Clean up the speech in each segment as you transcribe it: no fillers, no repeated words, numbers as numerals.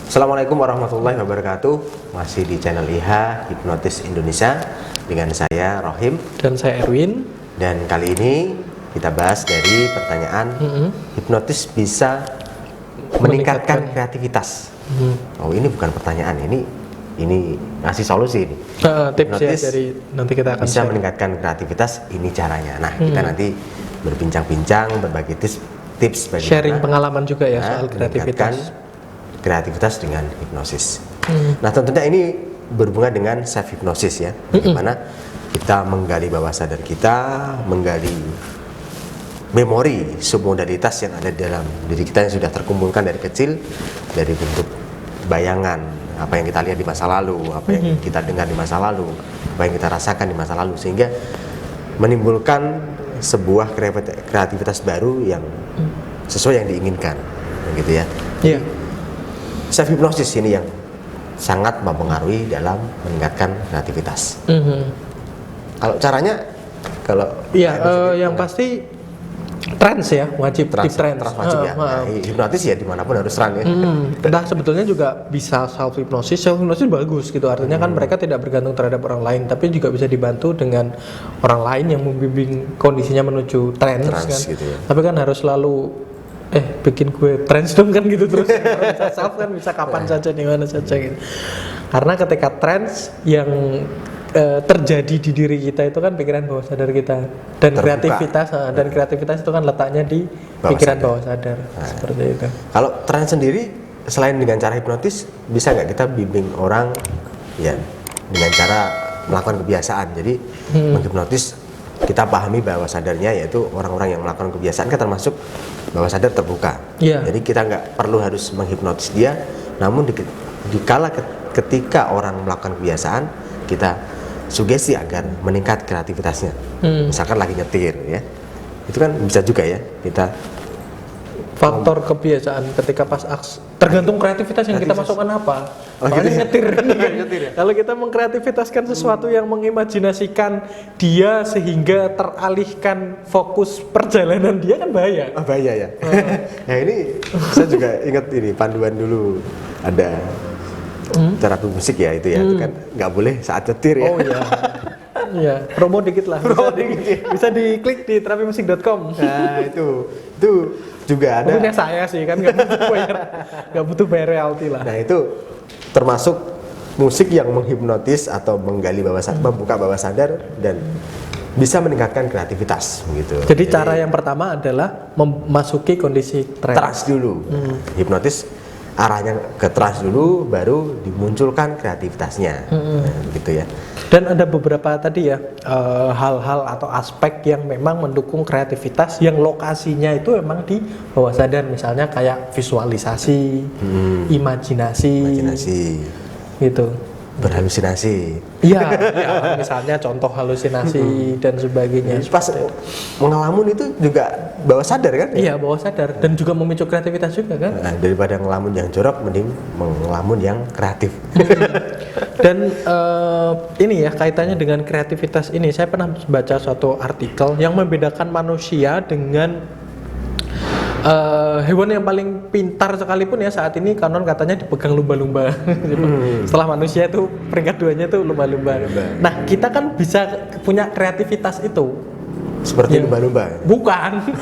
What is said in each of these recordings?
Assalamualaikum warahmatullahi wabarakatuh. Masih di channel IHA Hipnotis Indonesia dengan saya Rohim Dan saya Erwin. dan kali ini kita bahas dari pertanyaan hipnotis bisa meningkatkan kreativitas. Oh, ini bukan pertanyaan, ini ngasih solusi ini. Tips ya Hipnotis dari nanti kita akan bisa share. meningkatkan kreativitas, ini caranya. Nah, kita nanti berbincang-bincang berbagi tips bagaimana Sharing pengalaman juga ya soal meningkatkan kreativitas. kreativitas dengan hipnosis. Nah, tentunya ini berhubungan dengan self hipnosis ya, bagaimana kita menggali bawah sadar kita, menggali memori submodalitas yang ada dalam diri kita yang sudah terkumpulkan dari kecil, dari bentuk bayangan apa yang kita lihat di masa lalu, apa yang kita dengar di masa lalu, apa yang kita rasakan di masa lalu, sehingga menimbulkan sebuah kreativitas baru yang sesuai yang diinginkan, gitu ya. Iya. Self hipnosis ini yang sangat mempengaruhi dalam meningkatkan kreativitas. Kalau caranya, kalau Iya, yang pasti trance ya, wajib di trance. trans wajib ya. Nah, hipnotis ya dimanapun harus trans ya. Nah, sebetulnya juga bisa self hypnosis. Self hypnosis bagus gitu. Artinya kan mereka tidak bergantung terhadap orang lain, tapi juga bisa dibantu dengan orang lain yang membimbing kondisinya menuju trance kan. Gitu ya. Tapi kan harus selalu bikin gue trance dong kan gitu terus. Kalau bisa self kan bisa kapan saja, di mana saja gitu. Karena ketika trance yang terjadi di diri kita itu kan pikiran bawah sadar kita dan Terbuka. kreativitas itu kan letaknya di pikiran bawah sadar. Seperti itu. Kalau trans sendiri, selain dengan cara hipnotis, bisa nggak kita bimbing orang ya dengan cara melakukan kebiasaan? Jadi menghipnotis, kita pahami bawah sadarnya, yaitu orang-orang yang melakukan kebiasaan kan termasuk bawah sadar terbuka. Iya. Jadi kita nggak perlu harus menghipnotis dia, namun dikala ketika orang melakukan kebiasaan, kita sugesti agar meningkat kreativitasnya. Misalkan lagi nyetir ya, itu kan bisa juga ya kita Faktor kebiasaan ketika pas tergantung kreativitas yang kita masukkan apa. Soalnya nyetir. Kalau kita mengkreativitaskan sesuatu yang mengimajinasikan dia sehingga teralihkan fokus perjalanan dia kan bahaya. Oh, bahaya ya. Nah, ini saya juga ingat ini panduan dulu ada terapi musik ya itu ya, itu kan nggak boleh saat nyetir ya. Oh iya. Iya, promo dikit lah. Bisa diklik di terapimusik.com. Nah, itu juga ada. Punya saya sih kan nggak butuh bayar royalti lah. Nah, itu termasuk musik yang menghipnotis atau menggali bawah sadar, membuka bawah sadar dan bisa meningkatkan kreativitas gitu. Jadi cara yang pertama adalah memasuki kondisi trance dulu. Hipnotis arahnya ke trance dulu, baru dimunculkan kreativitasnya. Nah, gitu ya. Dan ada beberapa tadi ya hal-hal atau aspek yang memang mendukung kreativitas yang lokasinya itu memang di bawah sadar, misalnya kayak visualisasi, imajinasi, gitu. Berhalusinasi. Iya, misalnya contoh halusinasi dan sebagainya. Pas mengelamun itu juga bawah sadar kan? Iya, bawah sadar dan juga memicu kreativitas juga kan. Nah, daripada ngelamun yang jorok, mending mengelamun yang kreatif. Dan ini ya kaitannya dengan kreativitas ini, saya pernah baca suatu artikel yang membedakan manusia dengan hewan yang paling pintar sekalipun ya saat ini konon katanya dipegang lumba-lumba. Setelah manusia itu peringkat 2-nya itu lumba-lumba. Nah, kita kan bisa punya kreativitas itu. Seperti lumba-lumba. Bukan.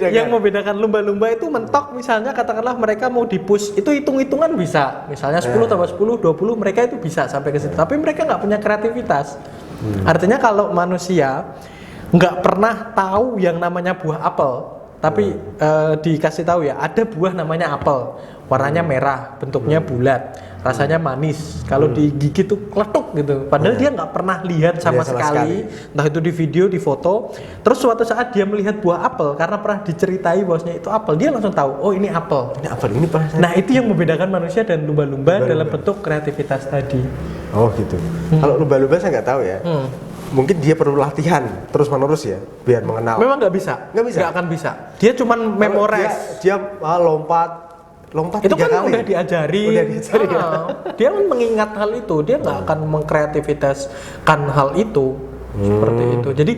Yang membedakan lumba-lumba itu mentok, misalnya katakanlah mereka mau di-push, itu hitung-hitungan bisa. Misalnya 10 tambah 10, 20, mereka itu bisa sampai ke situ. Tapi mereka nggak punya kreativitas. Artinya kalau manusia nggak pernah tahu yang namanya buah apel, tapi dikasih tahu ya, ada buah namanya apel, warnanya merah, bentuknya bulat, rasanya manis, kalau digigit tuh kletuk gitu. Padahal dia nggak pernah lihat sama sekali, entah itu di video, di foto. Terus suatu saat dia melihat buah apel karena pernah diceritai bahwasanya itu apel, dia langsung tahu, oh ini apel. Ini apel, ini pernah saya. Nah, itu yang membedakan manusia dan lumba-lumba dalam bentuk kreativitas tadi. Oh gitu. Kalau lumba-lumba saya nggak tahu ya. Mungkin dia perlu latihan terus menerus ya biar mengenal. Memang nggak bisa, nggak akan bisa. Dia cuman memorize. Dia lompat itu 3 kan kali. udah diajari. Dia kan mengingat hal itu, dia nggak akan mengkreativitaskan hal itu seperti itu. Jadi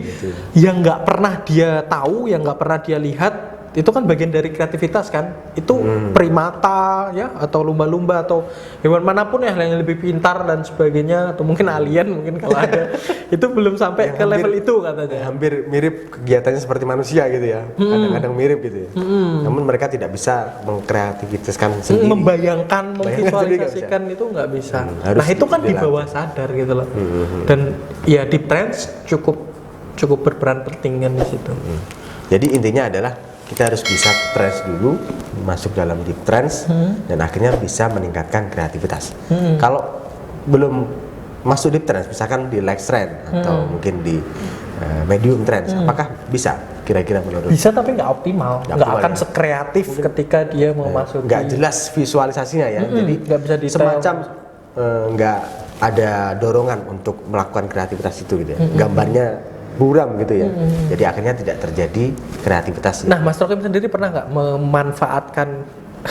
yang nggak pernah dia tahu, yang nggak pernah dia lihat, itu kan bagian dari kreativitas kan. Itu primata ya, atau lumba-lumba atau hewan manapun ya yang lebih pintar dan sebagainya, atau mungkin alien mungkin kalau ada. Itu belum sampai ke level itu katanya. Hampir mirip kegiatannya seperti manusia gitu ya. Kadang-kadang mirip gitu ya. Namun mereka tidak bisa mengkreativitaskan sendiri. Membayangkan, memvisualisasikan itu nggak bisa. Nah itu kan di bawah sadar gitu loh. Dan ya deep trance cukup berperan penting kan di situ. Jadi intinya adalah kita harus bisa trance dulu, masuk dalam deep trance, dan akhirnya bisa meningkatkan kreativitas. Kalau belum masuk deep trance, misalkan di light trance atau mungkin di medium trance, apakah bisa kira-kira menurut? Bisa tapi nggak optimal, nggak akan sekreatif ketika dia mau masuk. Nggak jelas visualisasinya ya, jadi nggak bisa detail. semacam nggak ada dorongan untuk melakukan kreativitas itu gitu ya. Gambarnya buram gitu ya. Jadi akhirnya tidak terjadi kreativitas. Nah, Mas Rokim sendiri pernah nggak memanfaatkan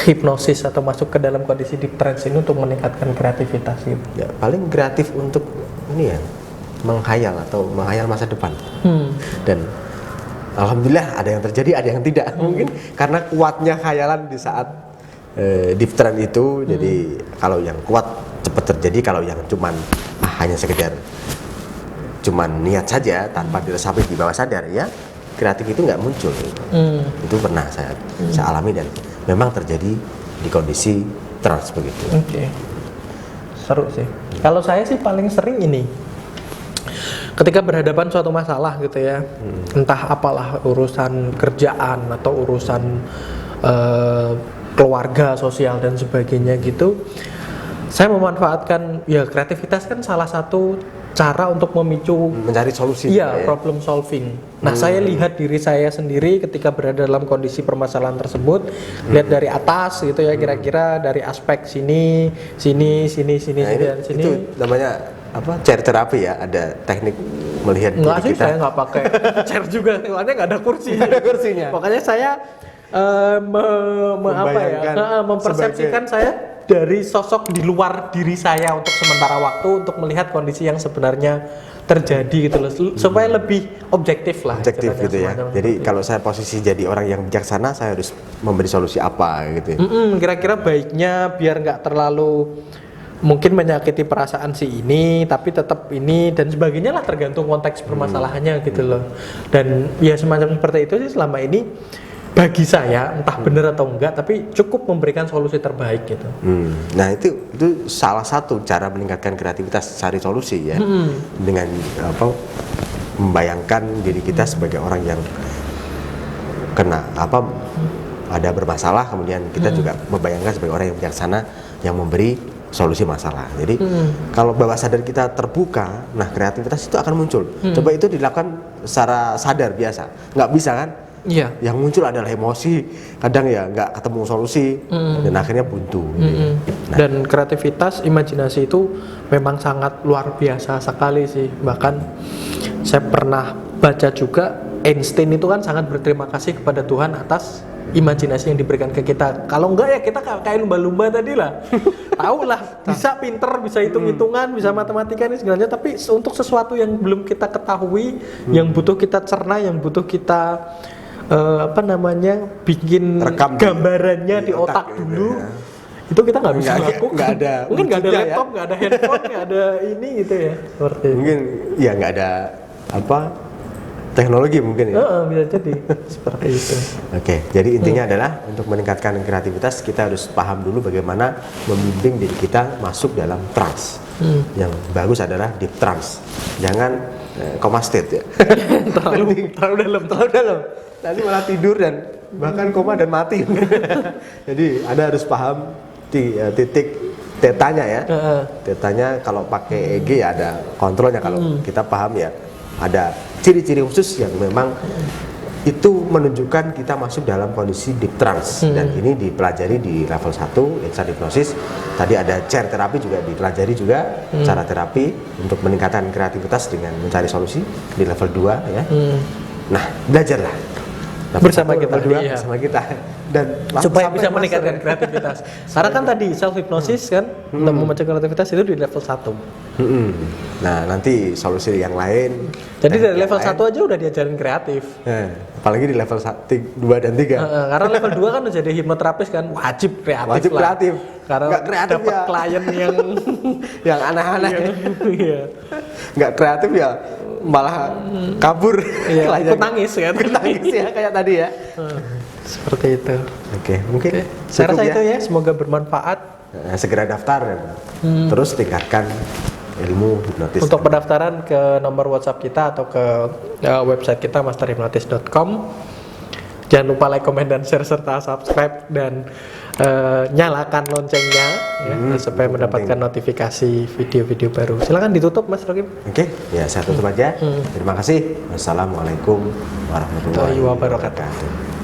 hipnosis atau masuk ke dalam kondisi deep trance ini untuk meningkatkan kreativitas gitu? Ya, paling kreatif untuk ini ya, menghayal atau menghayal masa depan. Dan alhamdulillah ada yang terjadi, ada yang tidak. Mungkin karena kuatnya khayalan di saat deep trance itu. Jadi kalau yang kuat cepat terjadi, kalau yang cuman hanya sekedar cuman niat saja tanpa diresapi di bawah sadar ya, kreatif itu nggak muncul. Itu pernah saya alami dan memang terjadi di kondisi trance begitu. Oke. Seru sih. Kalau saya sih paling sering ini, ketika berhadapan suatu masalah gitu ya, entah apalah urusan kerjaan atau urusan keluarga, sosial dan sebagainya gitu, saya memanfaatkan ya kreativitas kan salah satu cara untuk memicu mencari solusi. Iya, problem solving. Nah, saya lihat diri saya sendiri ketika berada dalam kondisi permasalahan tersebut, lihat dari atas gitu ya, kira-kira dari aspek sini, dan sini. Itu namanya apa? Chair terapi ya, ada teknik melihat diri sih, kita. saya nggak pakai chair juga, soalnya nggak ada kursi. Ada kursinya. Makanya saya mempersepsikan saya dari sosok di luar diri saya untuk sementara waktu untuk melihat kondisi yang sebenarnya terjadi gitu loh, supaya lebih objektif lah. Objektif gitu ya. Jadi kalau saya posisi jadi orang yang bijaksana, saya harus memberi solusi apa gitu. Kira-kira baiknya biar nggak terlalu mungkin menyakiti perasaan si ini, tapi tetap ini dan sebagainya lah, tergantung konteks permasalahannya gitu loh. Dan ya semacam seperti itu sih selama ini. Bagi saya entah benar atau enggak, tapi cukup memberikan solusi terbaik gitu. Nah itu salah satu cara meningkatkan kreativitas, cari solusi ya, dengan apa, membayangkan diri kita sebagai orang yang kena apa, ada bermasalah, kemudian kita juga membayangkan sebagai orang yang bijaksana yang memberi solusi masalah. Jadi kalau bawah sadar kita terbuka, nah kreativitas itu akan muncul. Coba itu dilakukan secara sadar biasa, nggak bisa kan? Iya. Yang muncul adalah emosi, kadang ya nggak ketemu solusi, dan akhirnya buntu. Nah. Dan kreativitas, imajinasi itu memang sangat luar biasa sekali sih. Bahkan saya pernah baca juga, Einstein itu kan sangat berterima kasih kepada Tuhan atas imajinasi yang diberikan ke kita. Kalau enggak ya kita kayak lumba-lumba tadi lah. Tahu lah, bisa pinter, bisa hitung-hitungan, bisa matematika ini segalanya, tapi untuk sesuatu yang belum kita ketahui, yang butuh kita cerna, yang butuh kita bikin rekam gambarannya di otak dulu gitu ya. Itu kita nggak bisa lakukan. Nggak ada, mungkin nggak ada laptop, nggak ada handphone, nggak ada ini gitu ya, seperti mungkin ya nggak ada apa teknologi mungkin ya. Bisa jadi seperti itu. Oke, jadi intinya adalah untuk meningkatkan kreativitas kita harus paham dulu bagaimana membimbing diri kita masuk dalam trance. Yang bagus adalah deep trance, jangan coma state ya. terlalu dalam. Nanti malah tidur dan bahkan koma dan mati. Jadi Anda harus paham titik tetanya ya. Tetanya kalau pakai EEG ya ada kontrolnya. Kalau kita paham ya ada ciri-ciri khusus yang memang itu menunjukkan kita masuk dalam kondisi deep trance. Dan ini dipelajari di level 1 instant hypnosis. Tadi ada chair terapi juga dipelajari juga, cara terapi untuk meningkatkan kreativitas dengan mencari solusi di level 2 ya. Nah, belajarlah Level Bersama 1, kita, level 2 iya. bersama kita dan langsung supaya sampai bisa master meningkatkan ya. kreativitas. Karena kan tadi self hypnosis kan untuk memacu kreativitas itu di level 1. Nah, nanti solusi yang lain. Jadi teknik dari yang level lain, 1 aja udah diajarin kreatif. apalagi di level 2 dan 3. Karena level 2 kan udah jadi hipnoterapis kan wajib kreatif Wajib lah. kreatif. Karena Nggak kreatif dapat ya. klien yang Yang aneh-aneh. iya. Nggak kreatif ya, malah kabur. Iya, Kliennya. ikut nangis kan. Ikut nangis ya kayak tadi ya. Seperti itu. Oke, mungkin Saya cukup rasa itu ya, semoga bermanfaat. Segera daftar ya. Terus tingkatkan ilmu hipnotis. Untuk pendaftaran ke nomor WhatsApp kita atau ke website kita masterhypnotis.com. Jangan lupa like, comment, dan share serta subscribe dan nyalakan loncengnya ya, supaya mendapatkan notifikasi video-video baru. Silakan ditutup Mas Rokim. Oke, ya saya tutup aja. Terima kasih. Wassalamualaikum warahmatullahi wabarakatuh.